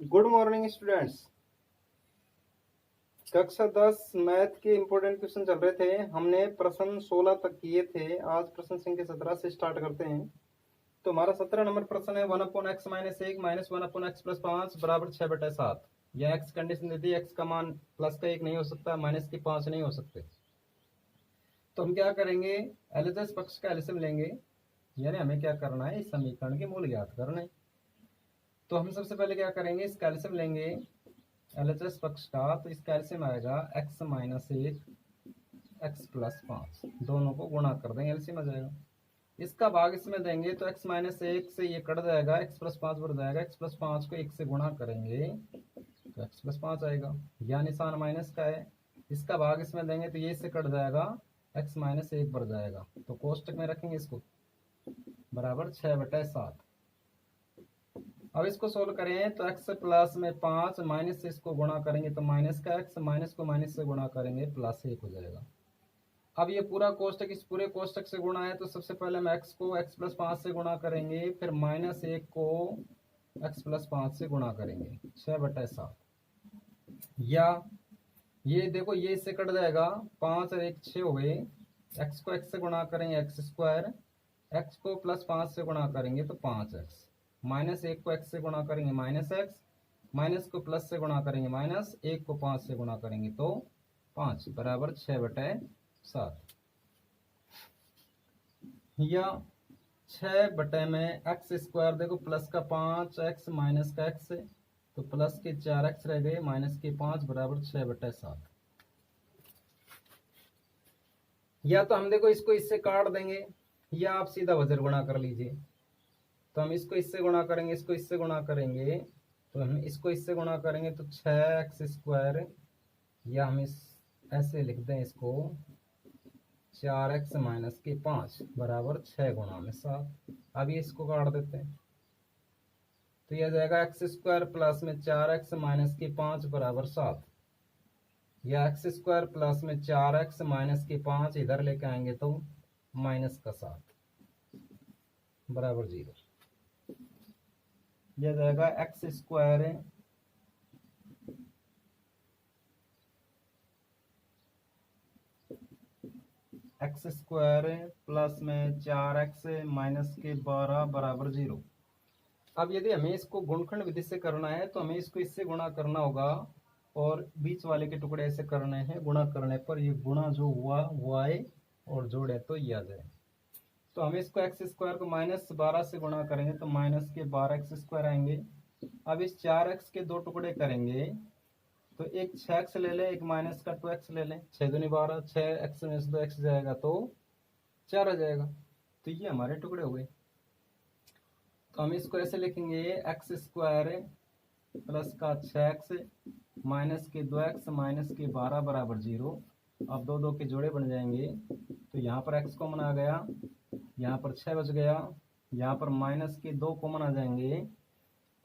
Good morning students. कक्षा 10 math के important question चल रहे थे। हमने प्रश्न 16 तक किए थे। आज प्रश्न संख्या 17 से स्टार्ट करते हैं। तो हमारा 17 नंबर प्रश्न है 1/x - 1 - 1/x + 5 बराबर 6/7। यह x कंडीशन देती है, x का मान प्लस का 1 नहीं हो सकता, माइनस के 5 नहीं हो सकते। तो हम क्या करेंगे, एलएचएस पक्ष का एलसीएम लेंगे, यानी हमें क्या करना है, इस समीकरण के मूल ज्ञात करना है। तो हम सबसे पहले क्या करेंगे, इसका एलसीएम लेंगे एलएचएस पक्ष का। तो इसका एलसीएम आएगा x - 1 x + 5, दोनों को गुणा कर देंगे, एलसीएम आ जाएगा। इसका भाग इसमें देंगे तो x - 1 से ये कट जाएगा, x + 5 बढ़ जाएगा, x + 5 को 1 से गुणा करेंगे तो x + 5 आएगा। यह निशान माइनस का है। इसका भाग इसमें देंगे तो ये से कट जाएगा, x - 1 बढ़ जाएगा। तो कोष्टक में रखेंगे इसको, बराबर 6/7। अब इसको सोल्व करें तो x प्लस में 5 माइनस से इसको गुणा करेंगे तो माइनस का x, माइनस को माइनस से गुणा करेंगे प्लस 1 हो जाएगा। अब ये पूरा कोष्टक इस पूरे कोष्टक से गुणा है, तो सबसे पहले हम x को x + 5 से गुणा करेंगे, फिर -1 को x + 5 से गुणा करेंगे, 6/7। या ये देखो, ये इससे कट जाएगा, 5 और 1 6 हो गए। x को x से गुणा करेंगे x², x को +5 से गुणा करेंगे तो 5x, -1 को x से गुणा करेंगे -x, माइनस को प्लस से गुणा करेंगे माइनस, 1 को 5 से गुणा करेंगे तो 5 बराबर 6/7। या 6 में x², देखो प्लस का 5x माइनस का x, तो प्लस के 4x रह गए, माइनस के 5 बराबर 6/7। या तो हम देखो इसको इससे काट देंगे, या आप सीधा वजर गुणा कर लीजिए। तो हम इसको इससे गुणा करेंगे, इसको इससे गुणा करेंगे, तो हम इसको इससे गुणा करेंगे तो 6x², या हम इस ऐसे लिख दें इसको, 4x माइनस के 5 बराबर 6 × 7। अब ये इसको काट देते हैं तो यह जाएगा x² प्लस में 4x माइनस के 5 बराबर 7, या x² प्लस में 4x माइनस के 5 इधर लेके आएंगे तो माइनस का 7 बराबर 0। यह जाएगा x² प्लस में 4x माइनस के 12 बराबर 0। अब यदि हमें इसको गुणनखंड विधि से करना है तो हमें इसको इससे गुणा करना होगा, और बीच वाले के टुकड़े ऐसे करने हैं। गुणा करने पर ये गुणा जो हुआ वो आए, और जोड़े तो ये आ जाए। तो हम इसको x² को -12 से गुणा करेंगे तो माइनस के 12x² आएंगे। अब इस 4x के दो टुकड़े करेंगे तो एक 6x ले लें, एक माइनस का 2x ले लें, 6 दूनी 12, 6x में से 2x जाएगा तो 4 आ जाएगा। तो ये हमारे टुकड़े हुए। तो हम इसको ऐसे लिखेंगे, x² प्लस का 6x माइनस के 2x माइनस के 12 बराबर 0। अब दो के जोड़े बन जाएंगे, तो यहाँ पर x कॉमन आ गया, यहाँ पर 6 बच गया, यहाँ पर माइनस के 2 कॉमन आ जाएंगे,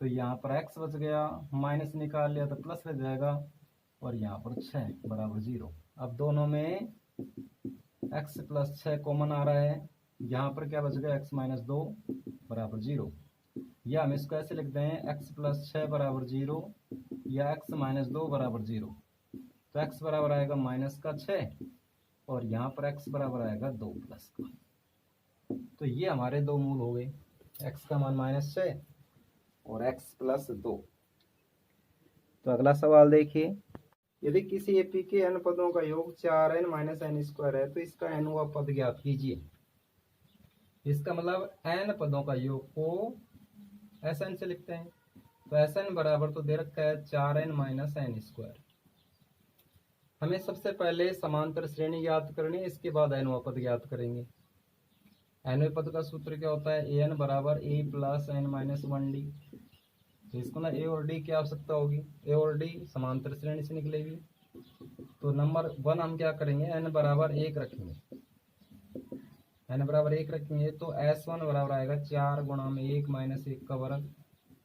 तो यहाँ पर x बच गया, माइनस निकाल लिया तो प्लस रह जाएगा, और यहाँ पर 6 बराबर 0। अब दोनों में x + 6 कॉमन आ रहा है, यहाँ पर क्या बच गया, x - 2 बराबर 0। या हम इसको ऐसे लिख दें, x + 6 बराबर 0, या x - 2 बराबर 0। तो x बराबर आएगा -6, और यहाँ पर x बराबर आएगा 2 प्लस का। तो ये हमारे दो मूल हो गए, x का मान -6 और x + 2। तो अगला सवाल देखिए, यदि किसी एपी के n पदों का योग 4n - n² है तो इसका nवां पद ज्ञात कीजिए। इसका मतलब n पदों का योग को Sn से लिखते हैं। तो Sn बराबर तो दे रखा है 4n - n²। हमें सबसे पहले समांतर श्रेणी ज्ञात करनी है, इसके बाद nवां पद ज्ञात करेंगे। nवें पद का सूत्र क्या होता है, an बराबर a + n - 1d। तो इसको ना a और d की आवश्यकता होगी, a और d समांतर श्रेणी से निकलेगी। तो नंबर 1 हम क्या करेंगे, n बराबर 1 रखेंगे, n बराबर 1 रखेंगे तो S1 बराबर आएगा 4 × 1 - 1 का वर्ग।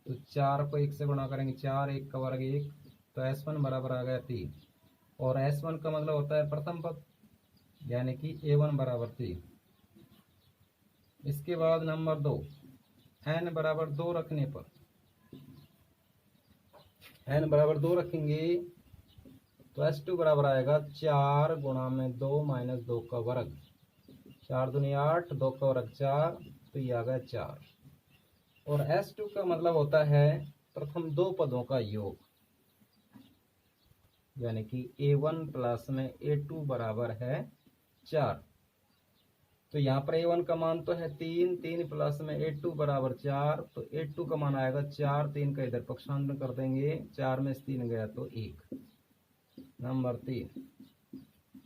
तो 4 को 1 से गुणा करेंगे, 4 1 का वर्ग 1, तो S1 बराबर आ गया 3। और S1 का मतलब होता है प्रथम पद, यानी कि A1 बराबर 3। इसके बाद नंबर 2, n बराबर 2 रखने पर n बराबर 2 रखेंगे तो S2 बराबर आएगा 4 गुणा में 2 माइनस 2 का वर्ग, 4 दूनी 8, 2 का वर्ग 4, तो ये आ गया 4। और S2 का मतलब होता है प्रथम दो पदों का योग, यानी कि A1 प्लस में A2 बराबर है 4। तो यहाँ पर A1 का मान तो है 3, 3 प्लस में A2 बराबर 4, तो A2 का मान आएगा 4, 3 का इधर पक्षांतर कर देंगे, 4 में से 3 गया तो 1। नंबर 3,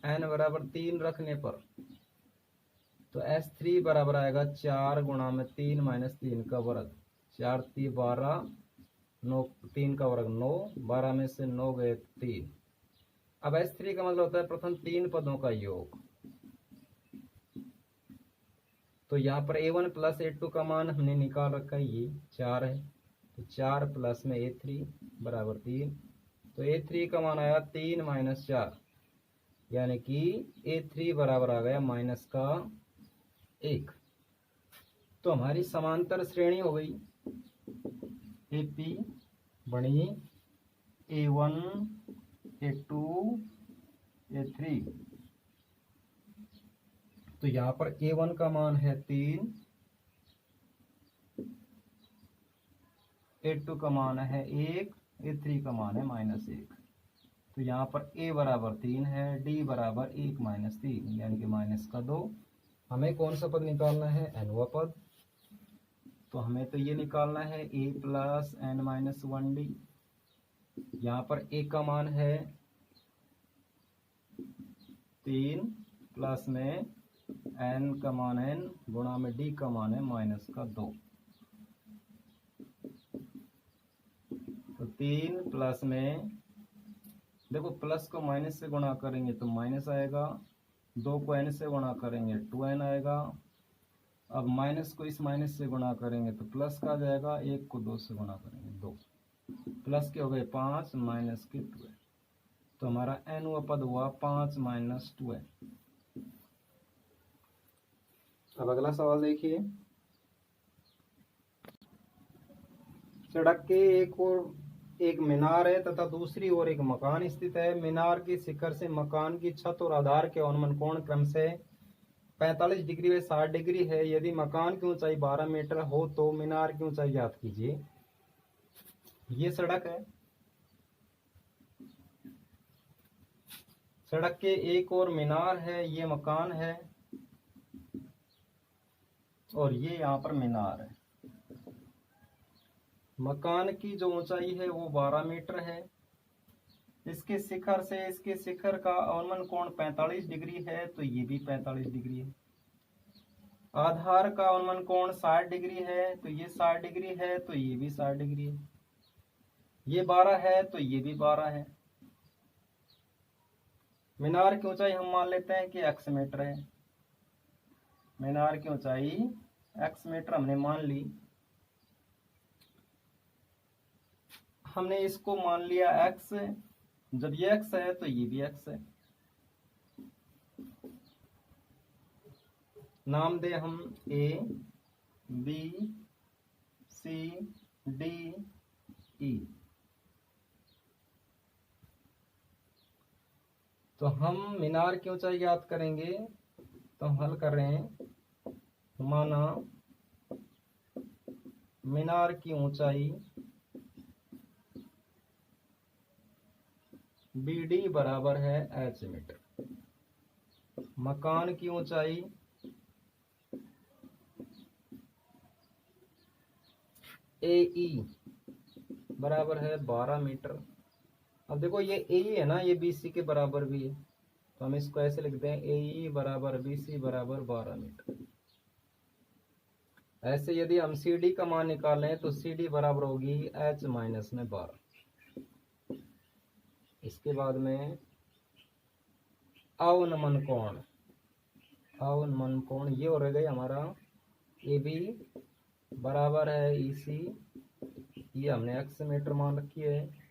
n बराबर 3 रखने पर तो S3 बराबर आएगा 4 गुणा में 3 माइनस 3 का वर्ग, 4 3 12, 9 3 का वर्ग 9, 12 में से 9 गए 3। अब S3 का मतलब होता है प्रथम तीन पदों का योग। तो यहाँ पर A1 प्लस A2 का मान हमने निकाल रखा है, ये 4 है, तो 4 प्लस में A3 बराबर 3, तो A3 का मान आया 3 माइनस 4, यानी कि A3 बराबर आ गया माइनस का 1। तो हमारी समांतर श्रेणी हो गई AP बनी A1 A2 A3। तो यहाँ पर A1 का मान है 3, A2 का मान है 1, A3 का मान है -1। तो यहाँ पर A बराबर 3 है, D बराबर 1 माइनस 3, यानी कि माइनस का 2। हमें कौन सा पद निकालना है? nवा पद। तो हमें तो ये निकालना है A plus n minus 1D। यहाँ पर A का मान है 3 प्लस में n का मान n गुणा में D का मान है माइनस का 2। तो 3 प्लस में, देखो प्लस को माइनस से गुणा करेंगे तो माइनस आएगा, 2 को n से गुणा करेंगे 2n आएगा। अब माइनस को इस माइनस से गुणा करेंगे तो प्लस का आ जाएगा, 1 को 2 से गुणा करेंगे 2, प्लस के हो गए 5 माइनस के 2n। तो हमारा nवा पद हुआ 5 माइनस 2n। अब अगला सवाल देखिए, सड़क के एक मीनार है तथा दूसरी ओर एक मकान स्थित है। मीनार के शिखर से मकान की छत और आधार के अनुमान कोण क्रमशः 45 डिग्री व 60 डिग्री है। यदि मकान की ऊंचाई 12 मीटर हो तो मीनार की ऊंचाई ज्ञात कीजिए। ये सड़क है, सड़क के एक और मीनार है, ये मकान है और ये यहाँ पर मीनार है। मकान की जो ऊंचाई है वो 12 मीटर है। इसके शिखर से इसके शिखर का अवनमन कोण 45 डिग्री है, तो ये भी 45 डिग्री है। आधार का अवनमन कोण 60 डिग्री है, तो ये 60 डिग्री है, तो ये भी 60 डिग्री है। ये 12 है तो ये भी 12 है। मीनार की ऊंचाई हम मान लेते हैं कि x मीटर है। मीनार की ऊंचाई x मीटर हमने मान ली। हमने इसको मान लिया x, जब ये x है तो ये भी x है। नाम दे हम A B C D E। तो हम मीनार की ऊंचाई याद करेंगे, तो हम हल कर रहे हैं। माना मीनार की ऊंचाई BD बराबर है h मीटर। मकान की ऊंचाई AE बराबर है 12 मीटर। अब देखो ये AE है ना, ये BC के बराबर भी है, तो हम इसको ऐसे लिखते हैं AE बराबर BC बराबर 12 मीटर। ऐसे यदि हम CD का मान निकालें तो CD बराबर होगी h माइनस में 12। इसके बाद में अवनमन कोण, अवनमन कोण ये हो गया हमारा AB बराबर है EC, ये हमने x मीटर मान रखी है।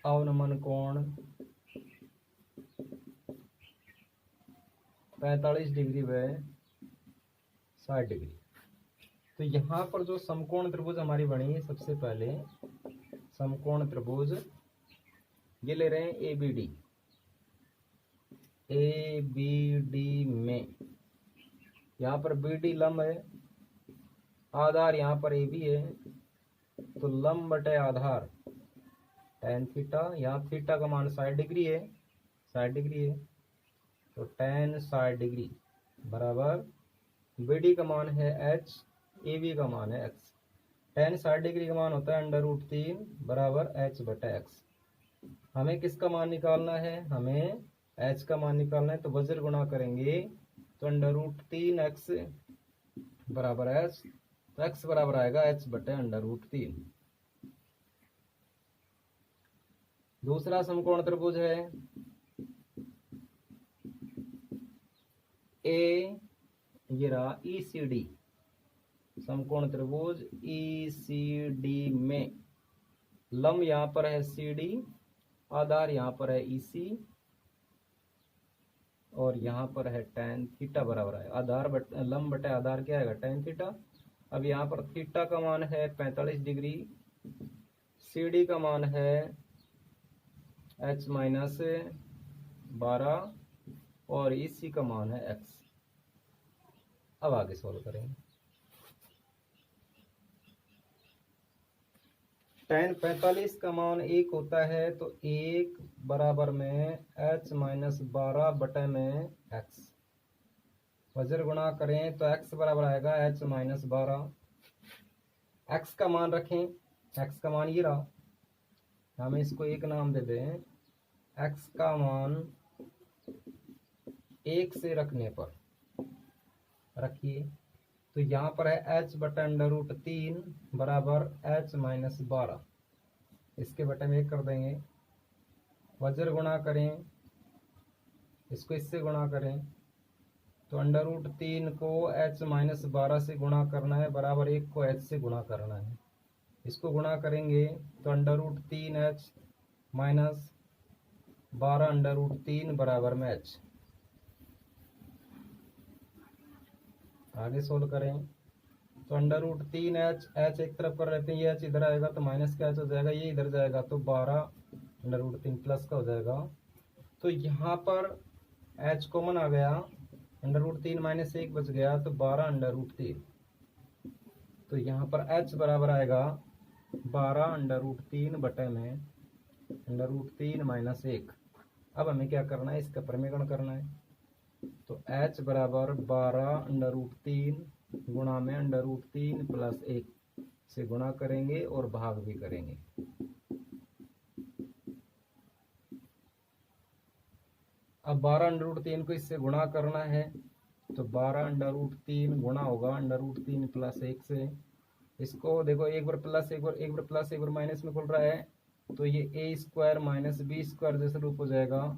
अवनमन कोण 45 डिग्री व 60 डिग्री। तो यहाँ पर जो समकोण त्रिभुज हमारी बनी है, सबसे पहले समकोण त्रिभुज ये ले रहे हैं ए बी डी में यहाँ पर बी डी लंब है, आधार यहाँ पर ए बी है, तो लंब बटे आधार tan थीटा, यहाँ थीटा का मान 60 डिग्री है, 60 डिग्री है, तो tan 60 डिग्री बराबर बी डी का मान है h, ए बी का मान है x। tan 60 डिग्री का मान होता है √3 बराबर h बटे x। हमें किसका मान निकालना है? हमें h का मान निकालना है, तो वज्र गुणा करेंगे तो √3x बराबर h, तो x बराबर आएगा h बटे √3। दूसरा समकोण त्रिभुज है ए, ये रहा ECD, समकोण त्रिभुज ECD में लंब यहाँ पर है CD, आधार यहाँ पर है EC और यहाँ पर है tan थीटा बराबर है आधार लंब बटे आधार क्या आएगा? tan theta. अब यहाँ पर थीटा का मान है 45 डिग्री, CD का मान है h माइनस 12 और EC का मान है x। अब आगे सॉल्व करेंगे। tan 45 का मान 1 होता है, तो 1 बराबर में h माइनस 12 बटे में x। वज्र गुणा करें तो x बराबर आएगा h माइनस 12। x का मान रखें, x का मान ये रहा, हम इसको एक नाम दे दें। x का मान 1 से रखने पर रखिए, तो यहाँ पर है h बटे √3 बराबर h माइनस 12, इसके बटे में 1 कर देंगे। वज्र गुणा करें, इसको इससे गुणा करें, तो √3 को h माइनस 12 से गुणा करना है, बराबर 1 को h से गुणा करना है। इसको गुणा करेंगे तो √3h माइनस 12 √3 बराबर में h। आगे सोल्व करें तो √3h, h एक तरफ कर लेते हैं, ये h इधर आएगा तो माइनस का h हो जाएगा, ये इधर जाएगा तो 12 √3 प्लस का हो जाएगा। तो यहाँ पर h कॉमन आ गया, √3 माइनस 1 बच गया, तो 12 √3। तो यहाँ पर h बराबर आएगा 12 √3 बटे में √3 माइनस 1। अब हमें क्या करना है? इसका प्रमेयकरण करना है, तो h बराबर 12 √3 गुणा में √3 प्लस 1 से गुणा करेंगे और भाग भी करेंगे। अब 12 √3 को इससे गुणा करना है, तो 12 √3 गुणा होगा √3 प्लस 1 से। इसको देखो, एक बार प्लस एक बार प्लस एक बार माइनस में खुल रहा है, तो ये a² माइनस b² जैसे रूप हो जाएगा।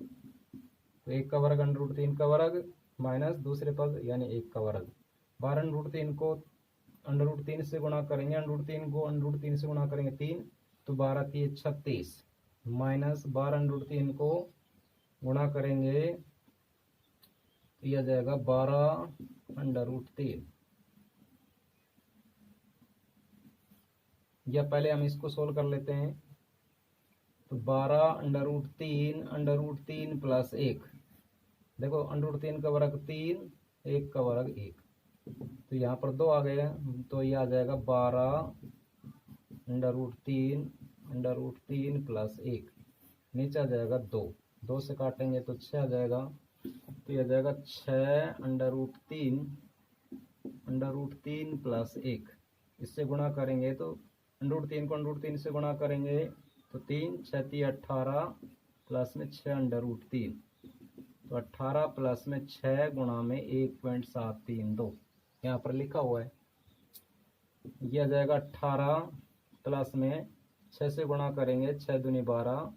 तो 1 का वर्ग √3 का वर्ग माइनस दूसरे पद यानी 1 का वर्ग। 12 √3 को √3 से गुणा करेंगे, √3 को √3 से गुणा करेंगे 3, तो 12 3 36 माइनस 12 √3 को गुणा करेंगे तो यह जाएगा 12 √3। या पहले हम इसको सोल्व कर लेते हैं, तो 12 √3 प्लस 1, देखो √3 का वर्ग 3, 1 का वर्ग 1, तो यहाँ पर 2 आ गया, तो यह आ जाएगा 12 √3 प्लस 1, नीचे आ जाएगा 2, 2 से काटेंगे तो 6 आ जाएगा, तो यह आ जाएगा 6 √3 प्लस 1। इससे गुणा करेंगे तो √3 को √3 से गुणा करेंगे तो 3 6 3 18 प्लस में 6 √3, तो 18 प्लस में 6 गुणा में 1.732 यहाँ पर लिखा हुआ है। यह आ जाएगा 18 प्लस में 6 से गुणा करेंगे, 6 दूनी 12,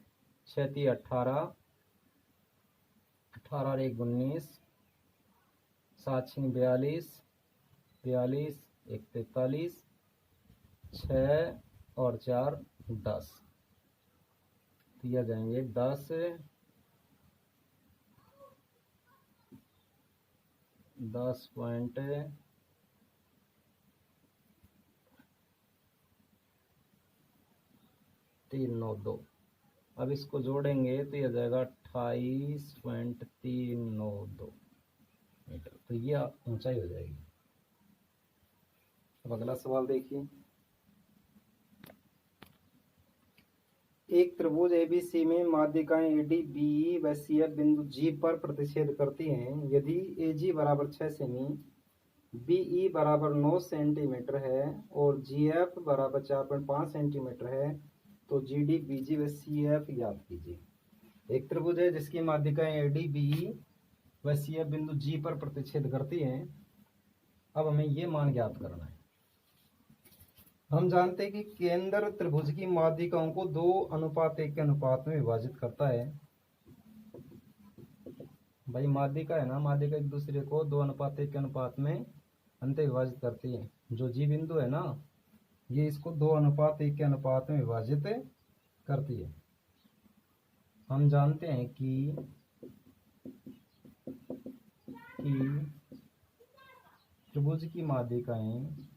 6 3 18, 18 और 1 19, 7 6 42, 42 1 43, 6 और 4 10, तो यह जाएंगे 10.10 392। अब इसको जोड़ेंगे तो ये आ जाएगा 28.392 मीटर, तो ये ऊंचाई हो जाएगी। अब अगला सवाल देखिए, एक त्रिभुज एबीसी में माध्यिकाएं एडी बी व सीएफ बिंदु जी पर प्रतिच्छेद करती हैं। यदि एजी बराबर 6 सेमी, बीई बराबर 9 सेंटीमीटर है और जीएफ बराबर 4.5 सेंटीमीटर है, तो जीडी बीजी व सीएफ ज्ञात कीजिए। एक त्रिभुज है जिसकी माध्यिकाएं एडी बीई व सीएफ बिंदु जी पर प्रतिच्छेद करती हैं। अब हमें ये मान ज्ञात करना है। हम जानते हैं कि केंद्र त्रिभुज की माध्यिकाओं को 2:1 के अनुपात में विभाजित करता है। भाई माध्यिका है ना, माध्यिका एक दूसरे को 2:1 के अनुपात में अंत विभाजित करती है। जो जी बिंदु है ना, ये इसको 2:1 के अनुपात में विभाजित करती है। हम जानते हैं कि त्रिभुज की माध्यिकाएं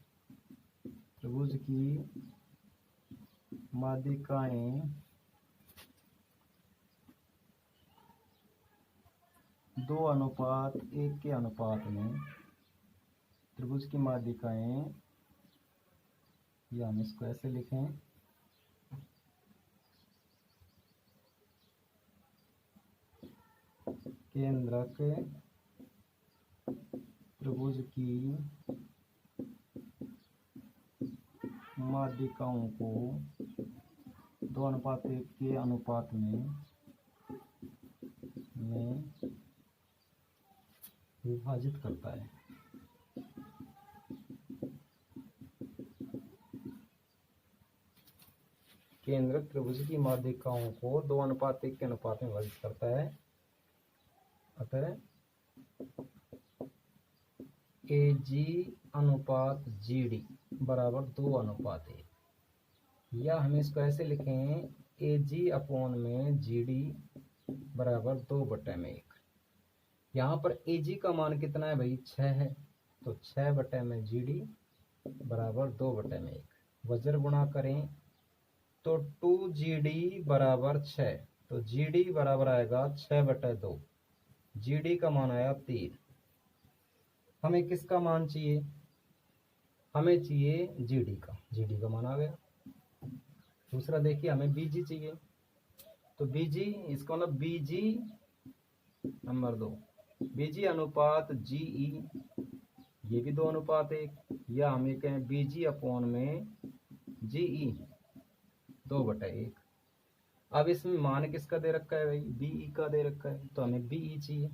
2:1 के अनुपात में, त्रिभुज की माध्यिकाएं, या हम इसको ऐसे लिखें, केंद्रक त्रिभुज की माध्यिकाओं को 2:1 के अनुपात में विभाजित करता है। केंद्र त्रिभुज की माध्यिकाओं को 2:1 के अनुपात में विभाजित करता है। अतः AG अनुपात GD बराबर 2:1, या हम इसको ऐसे लिखें, AG अपॉन में GD बराबर 2/1। यहाँ पर AG का मान कितना है भाई, 6 है, तो 6/में GD बराबर 2/1। वज्र गुणा करें तो 2GD बराबर 6, तो GD बराबर आएगा 6/2। GD का मान आया 3। हमें किसका मान चाहिए, हमें चाहिए GD का मान आ गया। दूसरा देखिए, हमें BG चाहिए, तो BG, इसका मतलब BG नंबर 2, BG अनुपात GE, ये भी 2:1, या हम ये कहें BG अपॉन में GE 2/1। अब इसमें मान किसका दे रखा है भाई, BE का दे रखा है, तो हमें BE चाहिए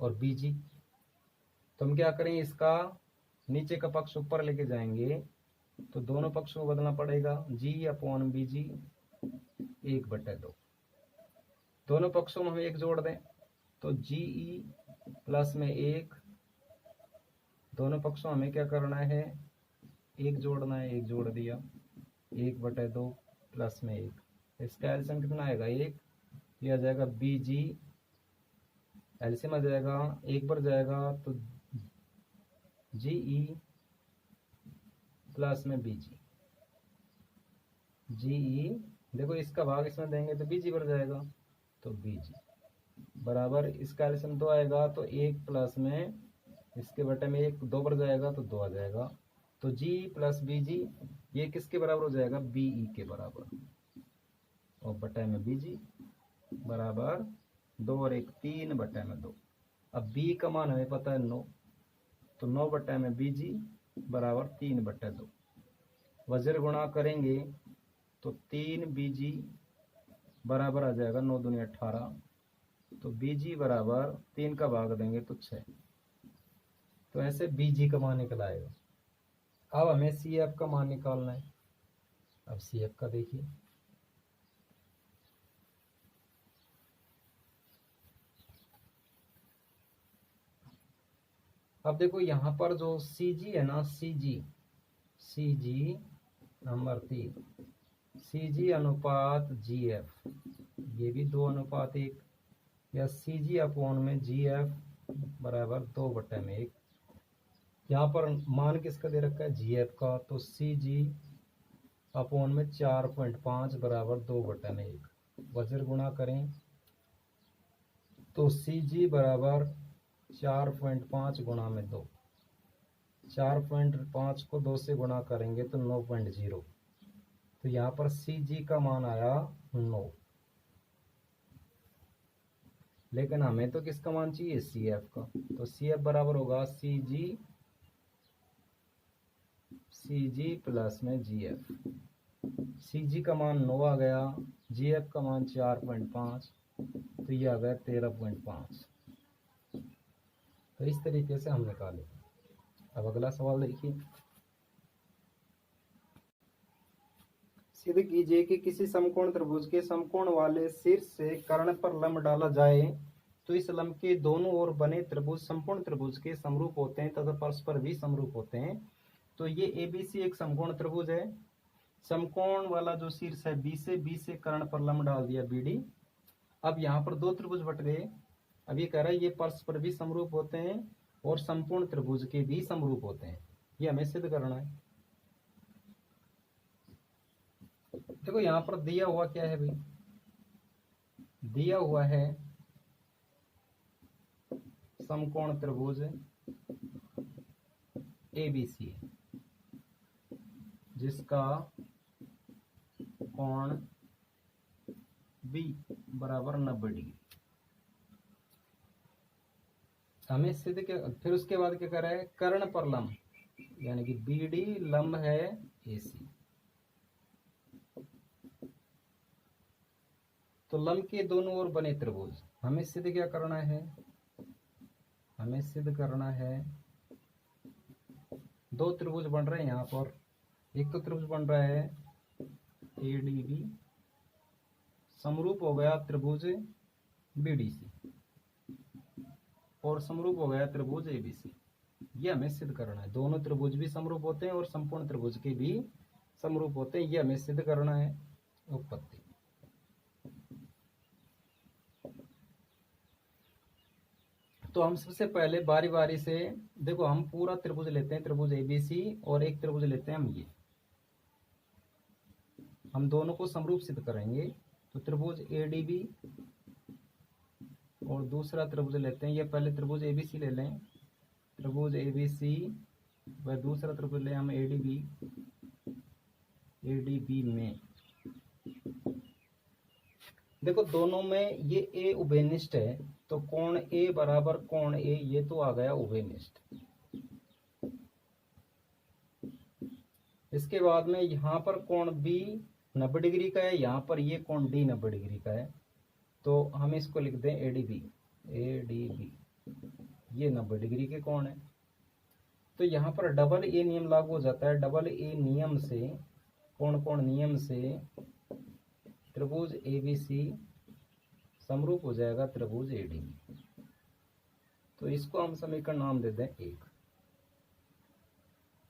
और BG। तो हम क्या करें, इसका नीचे का पक्ष ऊपर लेके जाएंगे, तो दोनों पक्षों को बदलना पड़ेगा। G upon BG 1/2। दोनों पक्षों में हम 1 जोड़ दें, तो GE प्लस में 1, दोनों पक्षों हमें क्या करना है, 1 जोड़ना है, 1 जोड़ दिया, 1/2 प्लस में 1, इसका एलसीएम कितना आएगा, 1। ये आ जाएगा BG, एलसीएम आ जाएगा 1 पर जाएगा तो GE प्लस में BG, GE देखो इसका भाग इसमें देंगे तो BG पर जाएगा, तो BG बराबर, इसका एलसीएम 2 आएगा, तो 1 प्लस में इसके बटे में 1 2 पर जाएगा तो 2 आ जाएगा, तो G प्लस BG ये किसके बराबर हो जाएगा, BE के बराबर, और बटे में BG बराबर 2 और 1 3/2। अब B का मान हमें पता है 9, तो 9/में BG बराबर 3/2। वज्र गुणा करेंगे तो 3BG बराबर आ जाएगा 9 दूनी 18, तो BG बराबर 3 का भाग देंगे तो 6। तो ऐसे BG का मान निकल आएगा। अब हमें CF का मान निकालना है। अब CF का देखिए, अब देखो यहाँ पर जो CG है ना, CG नंबर 3, CG अनुपात GF, ये भी 2:1, या CG अपॉन में GF बराबर 2/1। यहाँ पर मान किसका दे रखा है, GF का, तो CG अपॉन में 4.5 बराबर 2/1। वज्र गुणा करें तो CG बराबर 4.5 गुणा में 2, 4.5 को 2 से गुणा करेंगे तो 9.0। तो यहाँ पर CG का मान आया 9, लेकिन हमें तो किसका मान चाहिए, CF का। तो CF बराबर होगा CG प्लस में GF। CG का मान 9 आ गया, GF का मान 4.5, तो ये आ गया 13.5। तो इस तरीके से हम निकाले। अब अगला सवाल देखिए। सिद्ध कीजिए कि किसी समकोण त्रिभुज के समकोण वाले शीर्ष से कर्ण पर लंब डाला जाए तो इस लंब के दोनों ओर बने त्रिभुज संपूर्ण त्रिभुज के समरूप होते हैं तथा परस्पर भी समरूप होते हैं। तो ये ABC एक समकोण त्रिभुज है। समकोण वाला जो शीर्ष है B से कर्ण पर लंब डाल दिया BD। अब यहाँ पर दो त्रिभुज बट गए। अब ये कह रहा है ये परस्पर भी समरूप होते हैं और संपूर्ण त्रिभुज के भी समरूप होते हैं। ये हमें सिद्ध करना है। देखो यहाँ पर दिया हुआ क्या है भाई, दिया हुआ है समकोण त्रिभुज ABC जिसका कोण B बराबर 90 डिग्री। हमें सिद्ध के फिर उसके बाद क्या कर रहा है, कर्ण पर लंब यानी कि BD लंब है AC। तो लंब के दोनों ओर बने त्रिभुज, हमें सिद्ध क्या करना है, हमें सिद्ध करना है दो त्रिभुज बन रहे हैं यहाँ पर। एक तो त्रिभुज बन रहा है ADB, समरूप हो गया त्रिभुज BDC और समरूप हो गया त्रिभुज ABC। ये हमें सिद्ध करना है। दोनों त्रिभुज भी समरूप होते हैं और संपूर्ण त्रिभुज के भी समरूप होते हैं। ये हमें सिद्ध करना है। उत्पत्ति। तो हम सबसे पहले बारी बारी से देखो, हम पूरा त्रिभुज लेते हैं, त्रिभुज ABC, और एक त्रिभुज लेते हैं हम दोनों को समरूप सिद्ध करेंगे। तो त्रिभुज ADB और दूसरा त्रिभुज लेते हैं, ये पहले त्रिभुज ABC ले लें, त्रिभुज ABC व दूसरा त्रिभुज ले हम ADB में। देखो दोनों में ये A उभयनिष्ठ है, तो कोण A बराबर कोण A, ये तो आ गया उभयनिष्ठ। इसके बाद में यहाँ पर कोण B 90 डिग्री का है, यहाँ पर ये कोण D 90 डिग्री का है। तो हम इसको लिख दें ADB, ये 90 डिग्री के कोण है। तो यहाँ पर डबल A नियम लागू हो जाता है। डबल A नियम से, कोण नियम से त्रिभुज ABC समरूप हो जाएगा त्रिभुज ADB। तो इसको हम समीकरण नाम दे दें 1।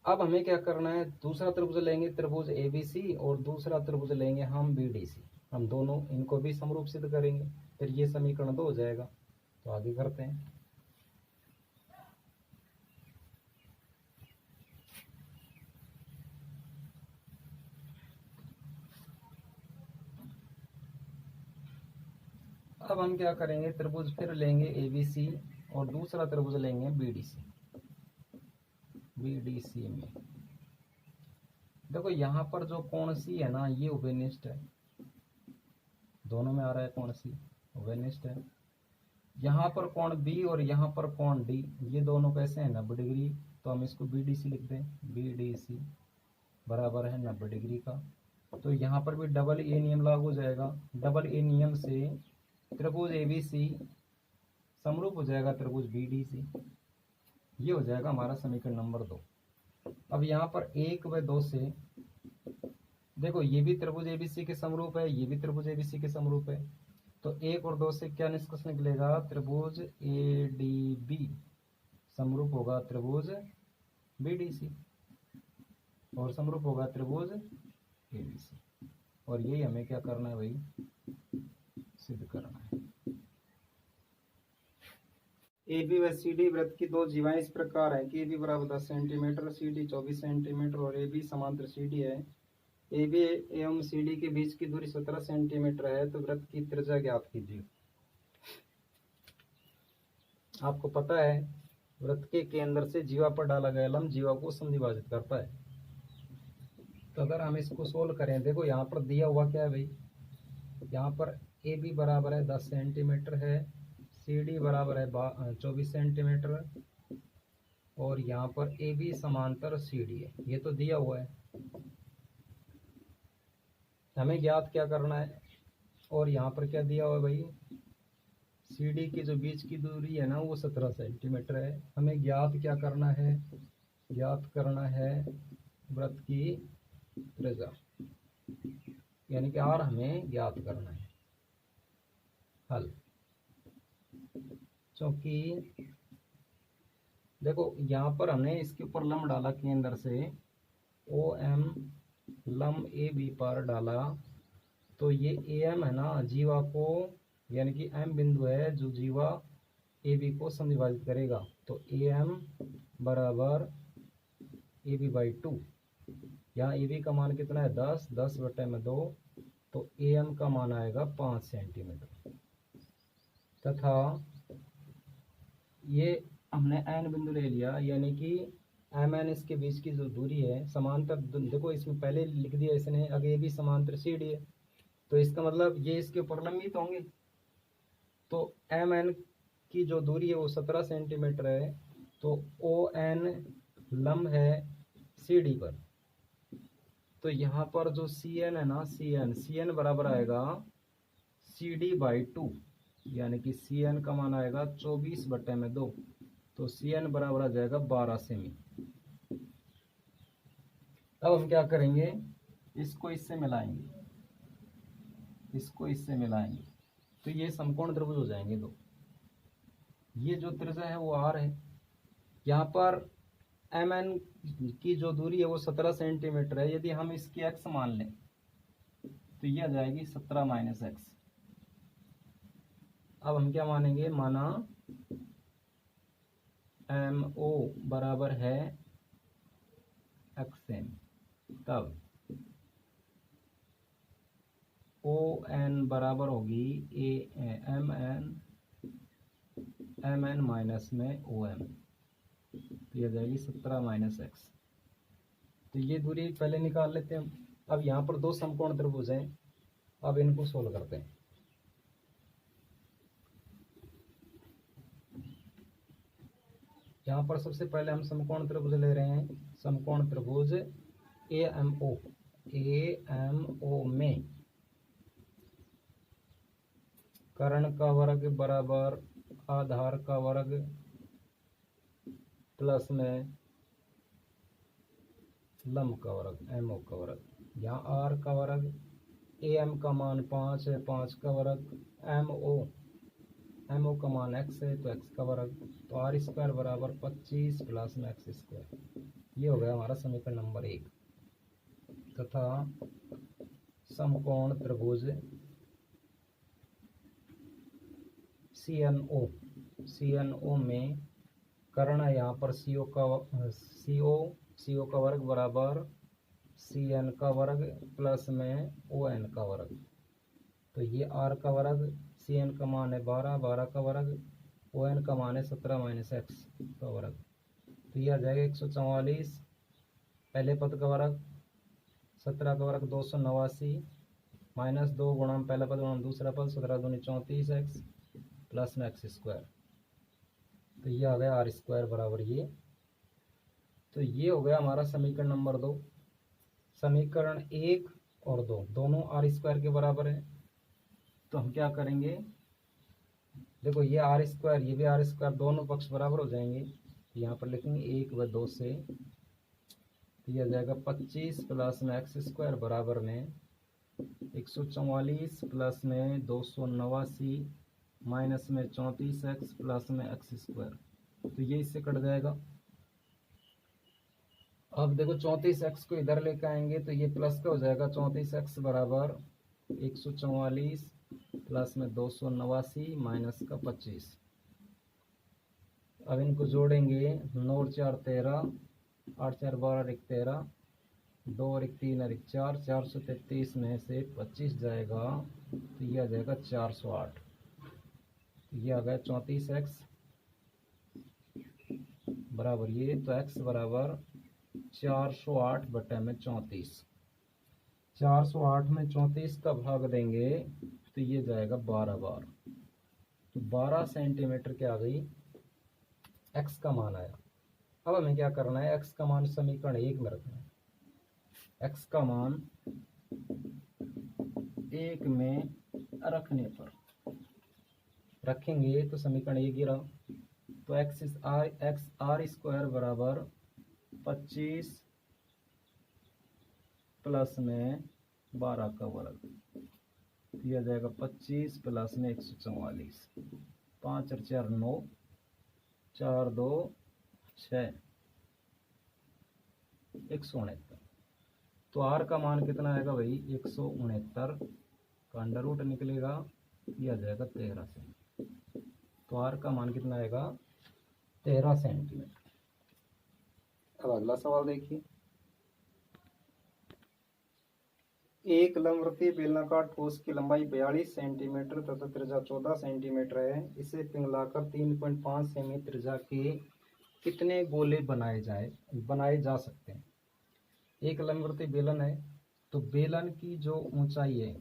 अब हमें क्या करना है, दूसरा त्रिभुज लेंगे त्रिभुज ABC और दूसरा त्रिभुज लेंगे हम BDC। हम दोनों इनको भी समरूप सिद्ध करेंगे, फिर ये समीकरण 2 हो जाएगा। तो आगे करते हैं। अब हम क्या करेंगे, त्रिभुज फिर लेंगे ABC और दूसरा त्रिभुज लेंगे BDC में। देखो यहाँ पर जो कोण C है ना, ये उभयनिष्ठ है। दोनों में आ रहा है कोण C उभयनिष्ठ है। यहाँ पर कोण B और यहाँ पर कोण D, ये दोनों कैसे हैं, 90 डिग्री। तो हम इसको BDC लिख दें, BDC बराबर है 90 डिग्री का। तो यहाँ पर भी डबल A नियम लागू हो जाएगा। डबल A नियम से त्रिभुज ABC समरूप हो जाएगा त्रिभुज BDC। ये हो जाएगा हमारा समीकरण नंबर 2। अब यहाँ पर 1 व 2 से देखो, ये भी त्रिभुज ABC के समरूप है, ये भी त्रिभुज ABC के समरूप है। तो 1 और 2 से क्या निष्कर्ष निकलेगा, त्रिभुज ADB समरूप होगा त्रिभुज BDC और समरूप होगा त्रिभुज ABC। और यही हमें क्या करना है भाई, सिद्ध करना है। AB व CD वृत्त की दो जीवाएं इस प्रकार है कि AB बराबर 10 सेंटीमीटर, CD 24 सेंटीमीटर और AB समांतर CD है। ए बी एवं सी डी के बीच की दूरी 17 सेंटीमीटर है तो वृत्त की त्रिज्या ज्ञात कीजिए। आपको पता है वृत्त के केंद्र से जीवा पर डाला गया लंब जीवा को समद्विभाजित करता है। तो अगर हम इसको सोल्व करें, देखो यहाँ पर दिया हुआ क्या है भाई, यहाँ पर ए बी बराबर है 10 सेंटीमीटर है, सी डी बराबर है 24 सेंटीमीटर, और यहाँ पर ए बी समांतर सी डी है, ये तो दिया हुआ है। हमें ज्ञात क्या करना है, और यहाँ पर क्या दिया हुआ है भाई, सी डी की जो बीच की दूरी है ना वो 17 सेंटीमीटर है। हमें ज्ञात क्या करना है, ज्ञात करना है वृत्त की त्रिज्या, यानी कि आर हमें ज्ञात करना है। हल, क्योंकि देखो यहाँ पर हमने इसके ऊपर लंब डाला केंद्र से, ओ एम लंब ए बी पर डाला, तो ये ए एम है ना जीवा को, यानी कि एम बिंदु है जो जीवा ए बी को समद्विभाजित करेगा, तो ए एम बराबर ए बी बाई 2। यहाँ ए बी का मान कितना है 10, 10/2, तो ए एम का मान आएगा 5 सेंटीमीटर। तथा ये हमने एन बिंदु ले लिया, यानी कि एम एन इसके बीच की जो दूरी है समांतर, देखो इसमें पहले लिख दिया इसने, अगर ये भी समांतर सी डी है तो इसका मतलब ये इसके ऊपर लंबित होंगे। तो एम एन की जो दूरी है वो 17 सेंटीमीटर है, तो ओ एन लंब है सी डी पर। तो यहाँ पर जो सी एन है ना, सी एन बराबर आएगा सी डी बाई 2, यानी कि सी एन का मान आएगा 24/2, तो सी एन बराबर आ जाएगा 12 सेमी। अब हम क्या करेंगे, इसको इससे मिलाएंगे, इसको इससे मिलाएंगे, तो ये समकोण त्रिभुज हो जाएंगे दो। ये जो त्रिज्या है वो आर है, यहाँ पर एम एन की जो दूरी है वो 17 सेंटीमीटर है। यदि हम इसकी एक्स मान लें तो ये आ जाएगी 17 माइनस एक्स। अब हम क्या मानेंगे, माना एम ओ बराबर है एक्स एम, तब ओ एन बराबर होगी एम एन माइनस में ओ एम, तो यह जाएगी 17 माइनस एक्स। तो ये दूरी पहले निकाल लेते हैं हम। अब यहाँ पर दो समकोण त्रिभुज हैं, अब इनको सोल्व करते हैं। यहाँ पर सबसे पहले हम समकोण त्रिभुज ले रहे हैं, समकोण त्रिभुज ए एम ओ में कर्ण का वर्ग बराबर आधार का वर्ग प्लस में लंब का वर्ग एम ओ का वर्ग। यहाँ आर का वर्ग, ए एम का मान 5 है, 5 का वर्ग, एम ओ का मान x है तो x का वर्ग, तो आर स्क्वायर बराबर 25 प्लस में एक्स स्क्वायर। ये हो गया हमारा समीकरण नंबर 1। तथा समकोण त्रिभुज सी एन ओ में कर्ण है यहाँ पर सी ओ का वर्ग बराबर सी एन का वर्ग प्लस में ओ एन का वर्ग। तो ये आर का वर्ग, सी एन का मान है 12, 12 का वर्ग, ओ एन का मान है 17 माइनस एक्स का वर्ग। तो ये आ जाएगा 144, पहले पद का वर्ग 17 का वर्ग 289 माइनस 2 गुणा पहला पद गुणा दूसरा पद 17 दूनी 34 एक्स प्लस में एक्स स्क्वायर। तो ये आ गया आर स्क्वायर बराबर ये। तो ये हो गया हमारा समीकरण नंबर 2। समीकरण 1 और 2 दोनों आर स्क्वायर के बराबर है, तो हम क्या करेंगे, देखो ये आर स्क्वायर ये भी आर स्क्वायर, दोनों पक्ष बराबर हो जाएंगे। यहाँ पर लिखेंगे 1/2 से, तो यह जाएगा 25 प्लस में एक्स स्क्वायर बराबर में 144 प्लस में 289 माइनस में 34 एक्स प्लस में एक्स स्क्वायर। तो ये इससे कट जाएगा। अब देखो 34 एक्स को इधर लेकर आएंगे तो ये प्लस का हो जाएगा, 34 एक्स बराबर 144 प्लस में 289 माइनस का 25। अब इनको जोड़ेंगे, 9 और 4 13, 8 4 12 13, 2 और 1 3 और 1 4, 433 में से 25 जाएगा तो ये आ जाएगा 408। ये आ गया 34x बराबर ये, तो x बराबर 408 बटे में 34। 408 में 34 का भाग देंगे तो ये जाएगा 12 बार, तो 12 सेंटीमीटर क्या आ गई, x का मान आया। अब हमें क्या करना है, x का मान समीकरण 1 में रखना है। x का मान 1 में रखने पर रखेंगे तो समीकरण 1 ही रहा, तो एक्स आर स्क्वायर बराबर 25 प्लस में 12 का वर्ग, दिया जाएगा 25 प्लस में 144, 5 और 4 9, 4 2 6, 169। तो आर का मान कितना आएगा भाई, 169 का अंडर रूट निकलेगा, यह आ जाएगा 13 सेंटीमीटर। तो आर का मान कितना आएगा, 13 सेंटीमीटर। अब अगला सवाल देखिए, एक लंबवृत्तीय बेलनाकार ठोस की लंबाई 42 सेंटीमीटर तथा त्रिज्या 14 सेंटीमीटर है। इसे पिघलाकर 3.5 सेमी त्रिज्या के कितने गोले बनाए जा सकते हैं। एक लंबवृत्तीय बेलन है, तो बेलन की जो ऊंचाई है,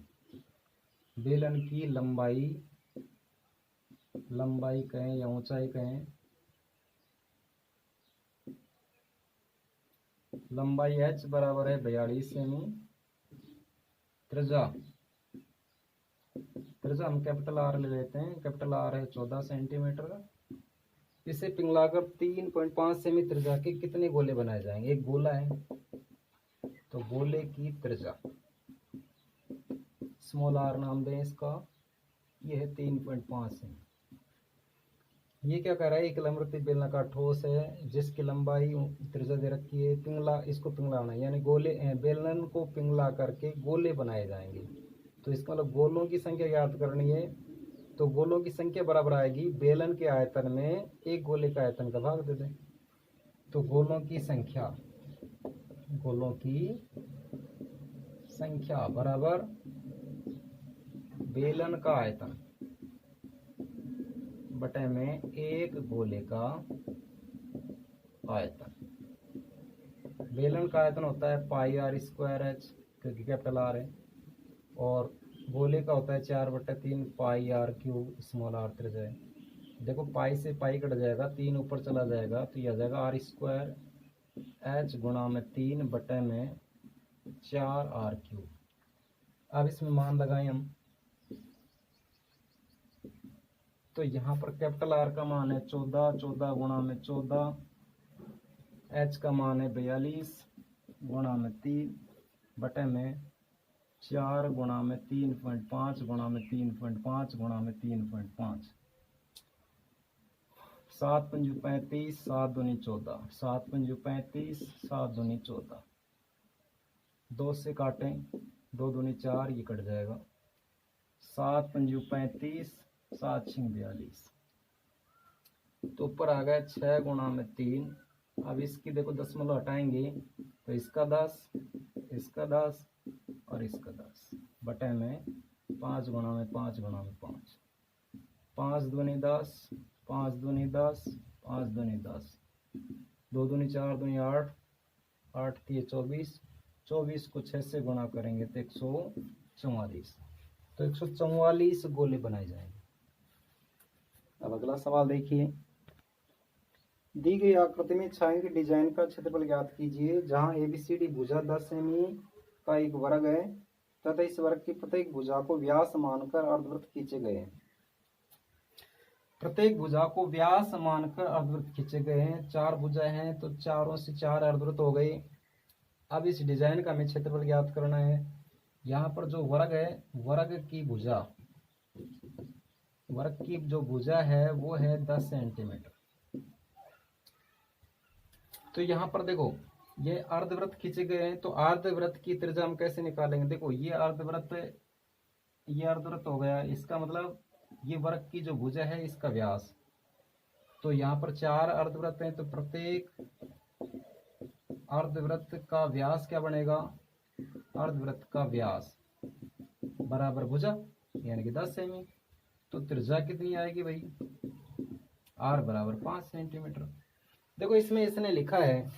बेलन की लंबाई कहें या ऊंचाई कहें, लंबाई h बराबर है 42 सेमी, त्रिज्या हम कैपिटल आर ले लेते हैं, कैपिटल आर है 14 सेंटीमीटर। इसे पिघलाकर 3.5 सेमी त्रिज्या के कितने गोले बनाए जाएंगे। एक गोला है तो गोले की त्रिज्या स्मॉल आर नाम दें इसका, ये है 3.5 सेमी। ये क्या कर रहा है, एक लंबवृत्तीय बेलनाकार ठोस है जिसकी लंबाई त्रिज्या दे रखी है, इसको पिघलाना यानी गोले बेलन को पिघला करके गोले बनाए जाएंगे। तो इसका मतलब गोलों की संख्या याद करनी है, तो गोलों की संख्या बराबर आएगी बेलन के आयतन में एक गोले का आयतन का भाग दे दें। तो गोलों की संख्या बराबर बेलन का आयतन बटे में एक गोले का आयतन। बेलन का आयतन होता है पाई आर स्क्वायर एच, क्योंकि कैपिटल आर है, और गोले का होता है 4/3 पाई आर क्यूब स्मॉल आर त्रिज्या है। देखो पाई से पाई कट जाएगा, 3 ऊपर चला जाएगा तो यह आ जाएगा आर स्क्वायर एच गुणा में 3 बटे में 4 आर क्यूब। अब इसमें मान लगाएं हम, तो यहाँ पर कैपिटल आर का मान है 14, 14 गुणा में 14, एच का मान है 42 गुणा में 3 बटे में 4 गुणा में 3.5 गुणा में 3.5 गुणा में 3.5, 7 पंजू 35, 7 दूनी 14, 7 पंजू 35, 7 दूनी 14, 2 से काटें, 2 दूनी 4, ये कट जाएगा, 7 पंजू 35, 7 छिंग 42, तो ऊपर आ गया 6 गुणा में 3। अब इसकी देखो दशमलव हटाएंगे तो इसका 10, इसका 10 और इसका 10 बटे में 5 गुणा में 5 गुणा में 5, 5 दूनी 10, 5 दूनी 10, 5 दूनी 10, 2 दूनी 4 दूनी 8, 8 3 24, 24 को 6 से गुणा करेंगे तो 144, तो 144 गोले बनाए जाएंगे। अब अगला सवाल देखिए, दी गई आकृति में छायांकित डिजाइन का क्षेत्रफल ज्ञात कीजिए, जहां एबीसीडी भुजा 10 सेमी का एक वर्ग है तथा इस वर्ग की प्रत्येक भुजा को व्यास मानकर अर्धवृत्त खींचे गए हैं। प्रत्येक भुजा को व्यास मानकर अर्धवृत्त खींचे गए हैं। 4 भुजा हैं तो चारों से 4 अर्धवृत्त हो गए। अब इस डिजाइन का हमें क्षेत्रफल ज्ञात करना है। यहाँ पर जो वर्ग है, वर्ग की जो भुजा है वो है 10 सेंटीमीटर। तो यहाँ पर देखो ये अर्धवृत्त खींचे गए हैं, तो अर्धवृत्त की त्रिज्या हम कैसे निकालेंगे। देखो ये अर्धवृत्त हो गया, इसका मतलब ये वर्ग की जो भुजा है इसका व्यास। तो यहाँ पर 4 अर्धवृत्त हैं तो प्रत्येक अर्धवृत्त का व्यास क्या बनेगा, अर्धवृत्त का व्यास बराबर भुजा यानी कि 10 सेमी। तो त्रिज्या कितनी आएगी भाई, r बराबर 5 सेंटीमीटर। देखो इसमें इसने लिखा है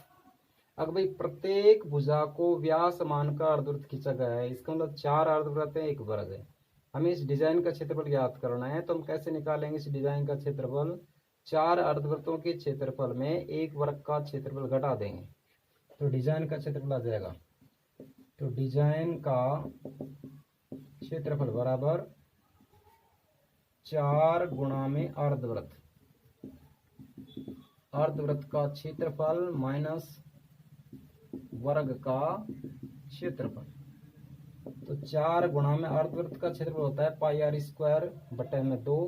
अगर भाई प्रत्येक भुजा को व्यास मानकर अर्धवृत्त खींचा गया है, इसका मतलब 4 अर्धवृत्त है, 1 वर्ग है। हमें इस डिजाइन का क्षेत्रफल ज्ञात करना है, तो हम कैसे निकालेंगे इस डिजाइन का क्षेत्रफल, 4 अर्धवृत्तों के क्षेत्रफल में 1 वर्ग का क्षेत्रफल घटा देंगे तो डिजाइन का क्षेत्रफल आ जाएगा। तो डिजाइन का क्षेत्रफल बराबर 4 गुणा में अर्धवृत्त, अर्धवृत्त का क्षेत्रफल माइनस वर्ग का क्षेत्रफल। तो 4 गुणा में अर्धवृत्त का क्षेत्रफल होता है पाई r स्क्वायर बटे में 2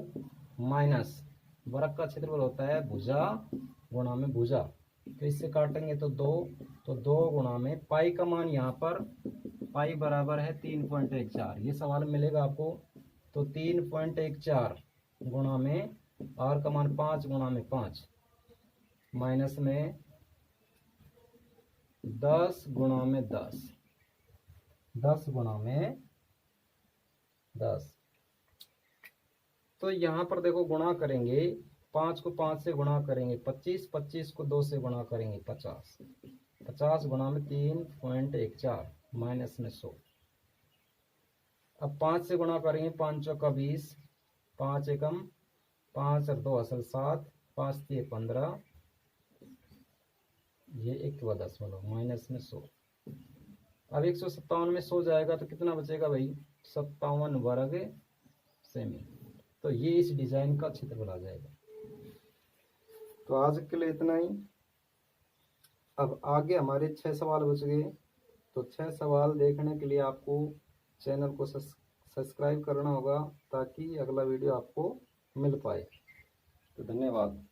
माइनस वर्ग का क्षेत्रफल होता है भुजा गुणा में भुजा। तो इससे काटेंगे तो 2, तो 2 गुणा में पाई का मान यहाँ पर पाई बराबर है 3.14, ये सवाल मिलेगा आपको। तो 3.14 गुणा में r का मान 5 गुणा में 5 माइनस में 10 गुणा में 10, 10 गुणा में 10। तो यहाँ पर देखो गुणा करेंगे, 5 को 5 से गुणा करेंगे 25, 25 को 2 से गुणा करेंगे 50, 50 गुणा में 3.14 माइनस में 100। अब 5 से गुणा करेंगे, 5 चौका 20, 5 एकम 5 और 2 असल 7, 5 3 15, ये 1 माइनस में 100। अब 157 में 100 जाएगा तो कितना बचेगा भाई, 57 वर्ग सेमी। तो ये इस डिजाइन का क्षेत्रफल आ जाएगा। तो आज के लिए इतना ही। अब आगे हमारे 6 सवाल बच गए, तो 6 सवाल देखने के लिए आपको चैनल को सब्सक्राइब करना होगा ताकि अगला वीडियो आपको मिल पाए। तो धन्यवाद।